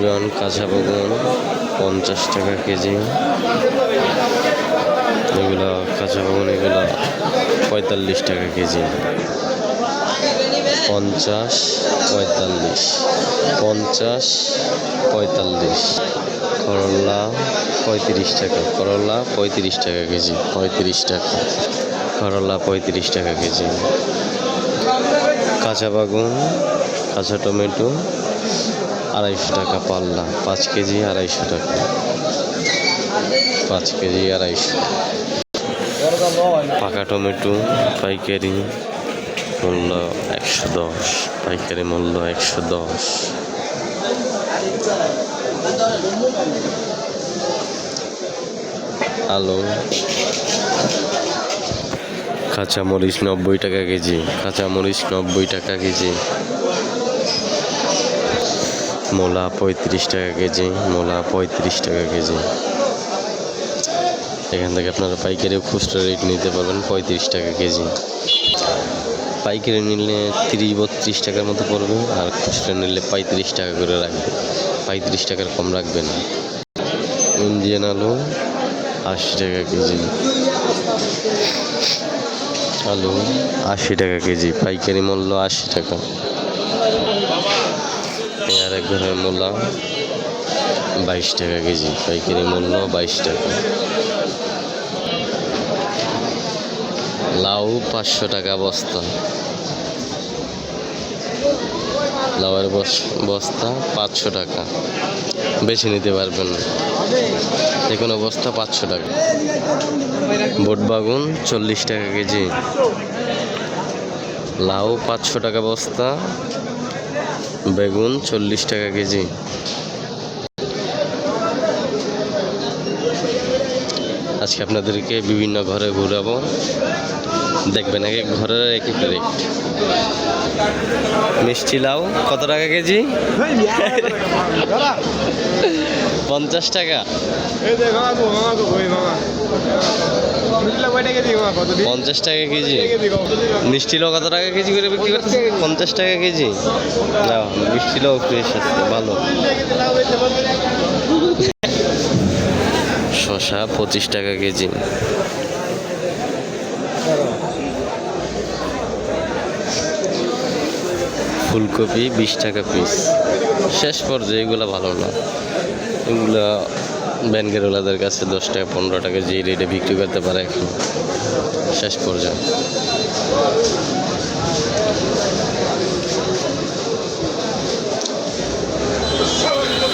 জন কাঁচা বেগুন 50 টাকা কেজি। এগুলো কাঁচা বেগুন, এগুলো 45 টাকা কেজি। 50, 45, 50, 45। করলা 35 টাকা, করলা 35 টাকা কেজি, 35 টাকা করলা, 35 টাকা কেজি। কাঁচা বেগুন, কাঁচা টমেটো 250 টাকা পাল্লা, 5 কেজি 250 টাকা, 5 কেজি 250। পাকা টমেটো পাইকারি মূল্য 110, পাইকারি মূল্য 110। আলু, কাঁচামরিচ 90 টাকা কেজি, কাঁচামরিচ 90 টাকা কেজি। মূলা 35 টাকা কেজি, মূলা 35 টাকা কেজি। এখান থেকে আপনারা পাইকারি খুচরা রেট নিতে পারবেন 35 টাকা কেজি। পাইকারি নিলে 30-32 টাকার মতো পড়বে, আর খুচরা নিলে 35 টাকা করে রাখবে, 35 টাকার কম রাখবে না। ইন্ডিয়ান আলু 80 টাকা কেজি, আলু 80 টাকা কেজি, পাইকারি মূল্য 80 টাকা। আর এক ঘরের মূলা 22 টাকা কেজি, পাইকারি মূল্য 22 টাকা। লাউ 500 টাকা বস্তা, লাউয়ের বস্তা 500 টাকা, বেছে নিতে পারবেন, যে কোনো বস্তা 500 টাকা। বোট বাগুন 40 টাকা কেজি, লাউ 500 টাকা বস্তা, বেগুন 40 টাকা কেজি। আজকে আপনাদেরকে বিভিন্ন ঘরে ঘুরাবো, দেখবেন এক এক ঘরের এক এক রেট। মিষ্টি লাউ কত টাকা কেজি? 50 টাকা, 50 টাকা কেজি। মিষ্টি লাউ কত টাকা কেজি করে বিক্রি করতেছে? 50 টাকা কেজি। না, মিষ্টি লাউ ফ্রেশ আছে, ভালো। শসা 25 টাকা কেজি, ফুলকপি 20 টাকা পিস। শেষ পর্যায়ে এগুলো ভালো না, এগুলো ব্যানগেরওয়ালাদের কাছে 10 টাকা 15 টাকা যে রেটে বিক্রি করতে পারে এখন শেষ পর্যায়ে।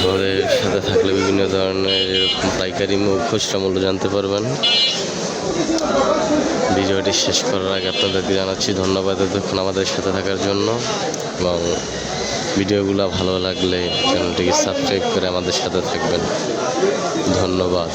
আমাদের সাথে থাকলে বিভিন্ন ধরনের এরকম পাইকারি খুচরা মূল্য জানতে পারবেন। ভিডিওটি শেষ করার আগে আপনাদেরকে জানাচ্ছি ধন্যবাদ এতক্ষণ আমাদের সাথে থাকার জন্য, এবং ভিডিওগুলো ভালো লাগলে চ্যানেলটিকে সাবস্ক্রাইব করে আমাদের সাথে থাকবেন। ধন্যবাদ।